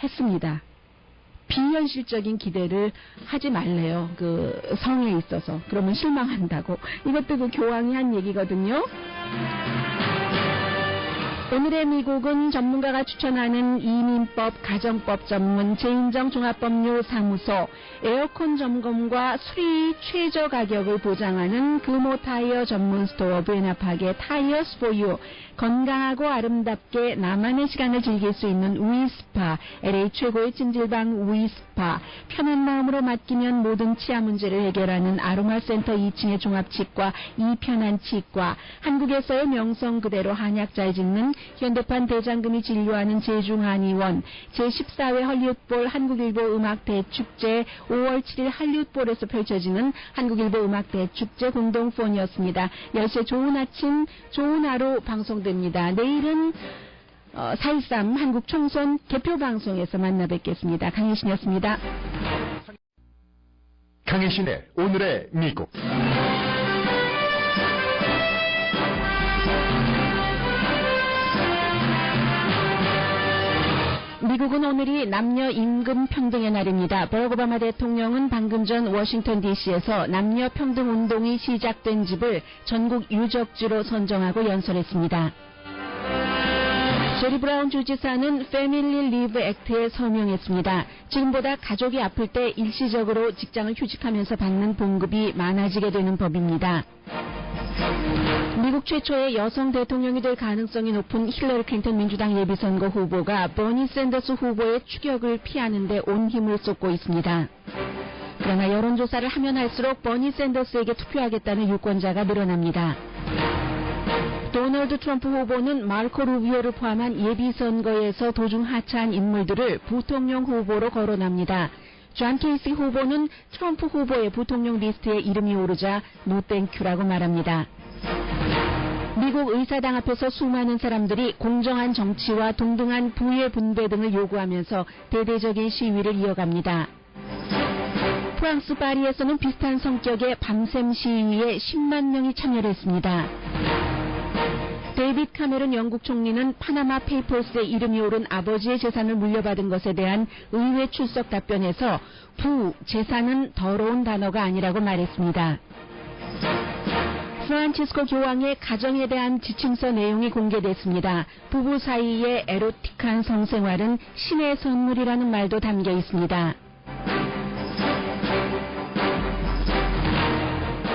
했습니다. 비현실적인 기대를 하지 말래요. 그 성에 있어서. 그러면 실망한다고. 이것도 그 교황이 한 얘기거든요. 오늘의 미국은 전문가가 추천하는 이민법, 가정법 전문 제인정 종합법률사무소, 에어컨 점검과 수리 최저 가격을 보장하는 금호 타이어 전문 스토어 부에나파게 타이어스 포유, 건강하고 아름답게 나만의 시간을 즐길 수 있는 우이스파, LA 최고의 찜질방 우이스파, 편한 마음으로 맡기면 모든 치아 문제를 해결하는 아로마센터 2층의 종합치과 이편한치과, 한국에서의 명성 그대로 한약 잘 짓는 현대판 대장금이 진료하는 제중한의원, 제14회 헐리우드볼 한국일보 음악대축제 5월 7일 할리우드볼에서 펼쳐지는 한국일보 음악대축제 공동폰이었습니다. 10시에 좋은 아침, 좋은 하루 방송됩니다. 내일은 4.13 한국총선 개표방송에서 만나 뵙겠습니다. 강혜신이었습니다. 강혜신의 오늘의 미국. 미국은 오늘이 남녀 임금 평등의 날입니다. 버락 오바마 대통령은 방금 전 워싱턴 DC에서 남녀 평등 운동이 시작된 집을 전국 유적지로 선정하고 연설했습니다. 제리 브라운 주지사는 패밀리 리브 액트에 서명했습니다. 지금보다 가족이 아플 때 일시적으로 직장을 휴직하면서 받는 봉급이 많아지게 되는 법입니다. 미국 최초의 여성 대통령이 될 가능성이 높은 힐러리 클린턴 민주당 예비선거 후보가 버니 샌더스 후보의 추격을 피하는 데 온 힘을 쏟고 있습니다. 그러나 여론조사를 하면 할수록 버니 샌더스에게 투표하겠다는 유권자가 늘어납니다. 도널드 트럼프 후보는 마르코 루비오를 포함한 예비선거에서 도중 하차한 인물들을 부통령 후보로 거론합니다. 존 케이시 후보는 트럼프 후보의 부통령 리스트에 이름이 오르자 노땡큐라고 말합니다. 미국 의사당 앞에서 수많은 사람들이 공정한 정치와 동등한 부의 분배 등을 요구하면서 대대적인 시위를 이어갑니다. 프랑스 파리에서는 비슷한 성격의 밤샘 시위에 10만 명이 참여를 했습니다. 데이빗 카메론 영국 총리는 파나마 페이퍼스에 이름이 오른 아버지의 재산을 물려받은 것에 대한 의회 출석 답변에서 재산은 더러운 단어가 아니라고 말했습니다. 프란치스코 교황의 가정에 대한 지침서 내용이 공개됐습니다. 부부 사이의 에로틱한 성생활은 신의 선물이라는 말도 담겨 있습니다.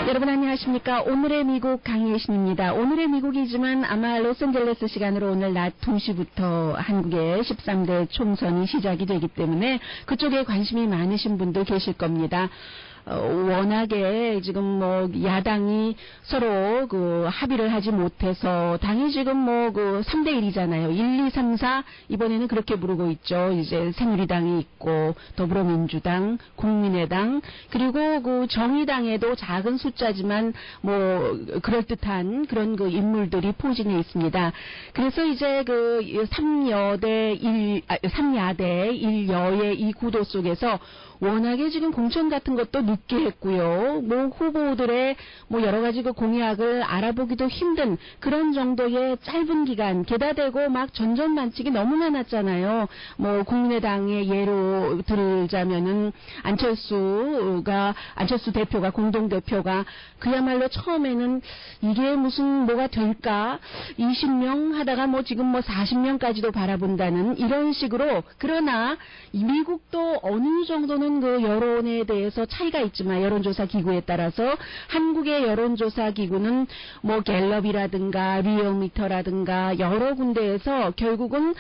여러분 안녕하십니까. 오늘의 미국 강혜신입니다. 오늘의 미국이지만 아마 로스앤젤레스 시간으로 오늘 낮 2시부터 한국의 13대 총선이 시작이 되기 때문에 그쪽에 관심이 많으신 분들 계실 겁니다. 워낙에 지금 뭐 야당이 서로 그 합의를 하지 못해서 당이 지금 뭐 그 3대 1이잖아요. 1, 2, 3, 4 이번에는 그렇게 부르고 있죠. 이제 새누리당이 있고 더불어민주당, 국민의당 그리고 그 정의당에도 작은 숫자지만 뭐 그럴듯한 그런 그 인물들이 포진해 있습니다. 그래서 이제 그 3야대 1여의 이 구도 속에서 워낙에 지금 공천 같은 것도 늦게 했고요. 뭐 후보들의 뭐 여러 가지 그 공약을 알아보기도 힘든 그런 정도의 짧은 기간, 게다 대고 막 전전만칙이 너무 많았잖아요. 뭐 국민의당의 예로 들자면은 안철수 대표가 공동대표가 그야말로 처음에는 이게 무슨 뭐가 될까 20명 하다가 뭐 지금 뭐 40명까지도 바라본다는 이런 식으로, 그러나 미국도 어느 정도는 그 여론에 대해서 차이가 있지만 여론조사 기구에 따라서 한국의 여론조사 기구는 뭐 갤럽이라든가 리얼미터라든가 여러 군데에서 결국은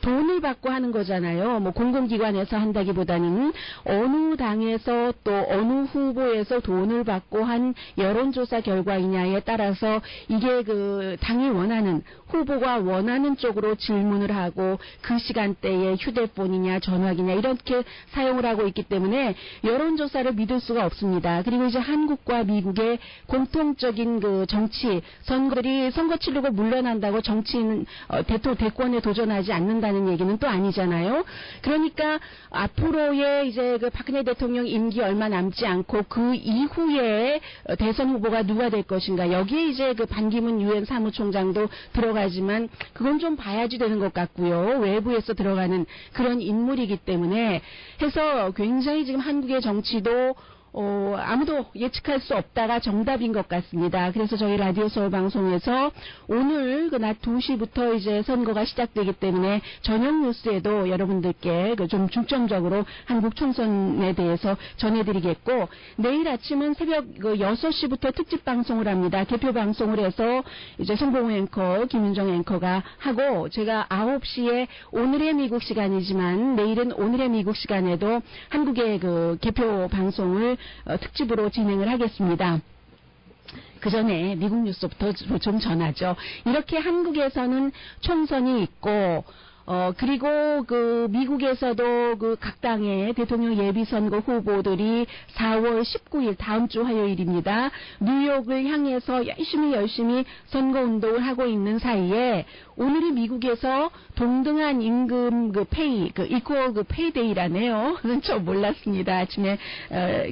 돈을 받고 하는 거잖아요. 뭐 공공기관에서 한다기보다는 어느 당에서 또 어느 후보에서 돈을 받고 한 여론조사 결과이냐에 따라서 이게 그 당이 원하는 후보가 원하는 쪽으로 질문을 하고 그 시간대에 휴대폰이냐 전화기냐 이렇게 사용을 하고 있기 때문에 여론조사를 믿을 수가 없습니다. 그리고 이제 한국과 미국의 공통적인 그 정치 선거들이 선거 치르고 물러난다고 정치인 대권에 도전하지 않는다는 얘기는 또 아니잖아요. 그러니까 앞으로의 이제 그 박근혜 대통령 임기 얼마 남지 않고 그 이후에 대선 후보가 누가 될 것인가, 여기에 이제 그 반기문 유엔 사무총장도 들어가지만 그건 좀 봐야지 되는 것 같고요. 외부에서 들어가는 그런 인물이기 때문에 해서 굉장히 지금 한국의 정치도 아무도 예측할 수 없다가 정답인 것 같습니다. 그래서 저희 라디오 서울 방송에서 오늘 그 낮 2시부터 이제 선거가 시작되기 때문에 저녁 뉴스에도 여러분들께 좀 중점적으로 한국 총선에 대해서 전해드리겠고, 내일 아침은 새벽 6시부터 특집 방송을 합니다. 개표 방송을 해서 이제 송봉우 앵커, 김윤정 앵커가 하고, 제가 9시에 오늘의 미국 시간이지만 내일은 오늘의 미국 시간에도 한국의 그 개표 방송을 특집으로 진행을 하겠습니다. 그 전에 미국 뉴스부터 좀 전하죠. 이렇게 한국에서는 총선이 있고, 그리고 그 미국에서도 그 각 당의 대통령 예비선거 후보들이 4월 19일 다음 주 화요일입니다. 뉴욕을 향해서 열심히 선거운동을 하고 있는 사이에 오늘이 미국에서 동등한 임금 그 페이, 그 이퀄 그 페이데이라네요. 저 몰랐습니다. 아침에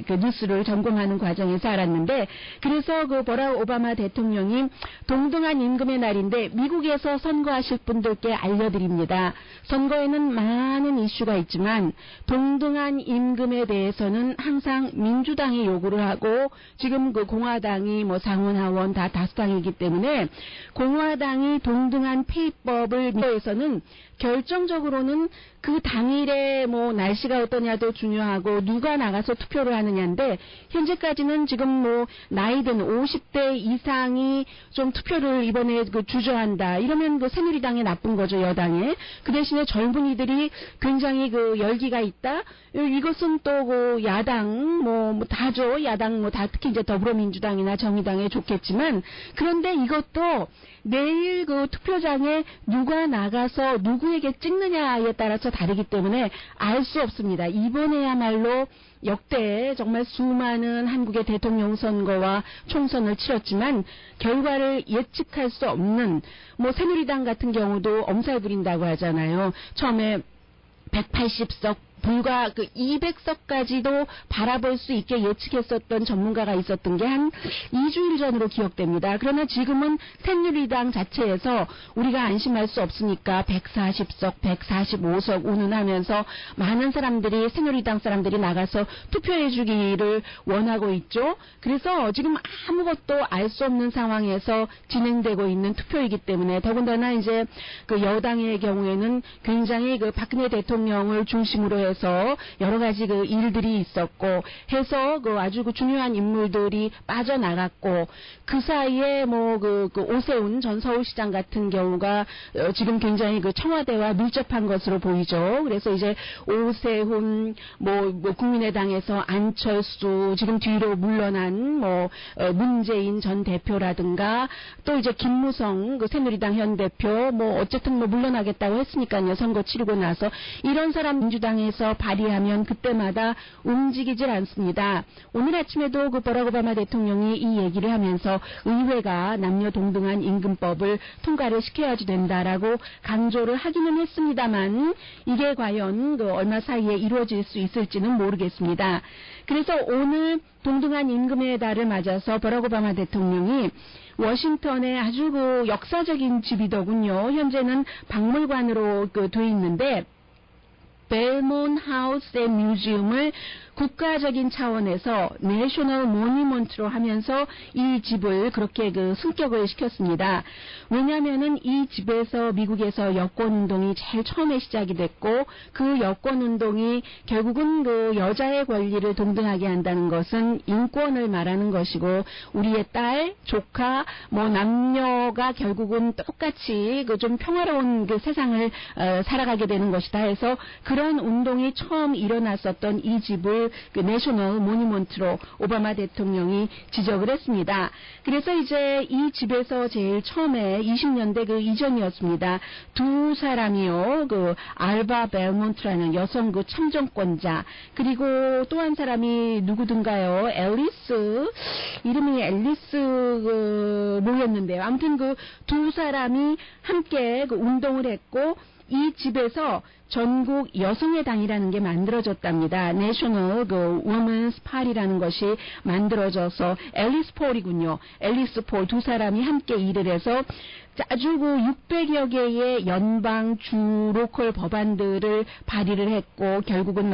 그 뉴스를 점검하는 과정에서 알았는데, 그래서 그 버락 오바마 대통령이 동등한 임금의 날인데 미국에서 선거하실 분들께 알려드립니다. 선거에는 많은 이슈가 있지만 동등한 임금에 대해서는 항상 민주당이 요구를 하고, 지금 그 공화당이 뭐 상원 하원 다 다수당이기 때문에 공화당이 동등한 페이법을 미국에서는 결정적으로는 그 당일에 뭐 날씨가 어떠냐도 중요하고 누가 나가서 투표를 하느냐인데, 현재까지는 지금 뭐 나이든 50대 이상이 좀 투표를 이번에 그 주저한다 이러면 그 새누리당에 나쁜 거죠, 여당에. 그 대신에 젊은이들이 굉장히 그 열기가 있다, 이것은 또 그 야당 뭐 다죠. 야당 뭐 다 특히 이제 더불어민주당이나 정의당에 좋겠지만, 그런데 이것도 내일 그 투표장에 누가 나가서 누구에게 찍느냐에 따라서 다르기 때문에 알 수 없습니다. 이번에야말로 역대 정말 수많은 한국의 대통령 선거와 총선을 치렀지만 결과를 예측할 수 없는, 뭐 새누리당 같은 경우도 엄살 부린다고 하잖아요. 처음에 180석 불과 그 200석까지도 바라볼 수 있게 예측했었던 전문가가 있었던 게 한 2주일 전으로 기억됩니다. 그러나 지금은 새누리당 자체에서 우리가 안심할 수 없으니까 140석, 145석 운운하면서 많은 사람들이, 새누리당 사람들이 나가서 투표해 주기를 원하고 있죠. 그래서 지금 아무것도 알 수 없는 상황에서 진행되고 있는 투표이기 때문에, 더군다나 이제 그 여당의 경우에는 굉장히 그 박근혜 대통령을 중심으로 해서 여러 가지 그 일들이 있었고 해서 그 아주 그 중요한 인물들이 빠져나갔고, 그 사이에 뭐 그 오세훈 전 서울시장 같은 경우가 지금 굉장히 그 청와대와 밀접한 것으로 보이죠. 그래서 이제 오세훈 뭐 국민의당에서 안철수, 지금 뒤로 물러난 뭐 문재인 전 대표라든가, 또 이제 김무성 그 새누리당 현 대표 뭐 어쨌든 뭐 물러나겠다고 했으니까요. 선거 치르고 나서 이런 사람 민주당에서 의회에서 발의하면 그때마다 움직이질 않습니다. 오늘 아침에도 그 버락 오바마 대통령이 이 얘기를 하면서 의회가 남녀 동등한 임금법을 통과를 시켜야지 된다라고 강조를 하기는 했습니다만 이게 과연 그 얼마 사이에 이루어질 수 있을지는 모르겠습니다. 그래서 오늘 동등한 임금의 달을 맞아서 버락 오바마 대통령이 워싱턴에 아주 그 역사적인 집이더군요. 현재는 박물관으로 돼 있는데 벨몬 하우스 앤 뮤지엄을 국가적인 차원에서 내셔널 모니먼트로 하면서 이 집을 그렇게 그 승격을 시켰습니다. 왜냐하면은 이 집에서 미국에서 여권운동이 제일 처음에 시작이 됐고 그 여권운동이 결국은 그 여자의 권리를 동등하게 한다는 것은 인권을 말하는 것이고 우리의 딸, 조카, 뭐 남녀가 결국은 똑같이 그 좀 평화로운 그 세상을 살아가게 되는 것이다 해서 그런 운동이 처음 일어났었던 이 집을 그 내셔널 모니먼트로 오바마 대통령이 지적을 했습니다. 그래서 이제 이 집에서 제일 처음에 20년대 그 이전이었습니다. 두 사람이요, 그 알바 벨몬트라는 여성 그 참정권자 그리고 또 한 사람이 누구든가요? 이름이 앨리스 뭐였는데요. 아무튼 그 두 사람이 함께 그 운동을 했고. 이 집에서 전국 여성의 당이라는 게 만들어졌답니다. 내셔널 그 워먼스 파티라는 것이 만들어져서 앨리스 폴이군요. 앨리스 폴 두 사람이 함께 일을 해서 아주 그 600여 개의 연방 주 로컬 법안들을 발의를 했고 결국은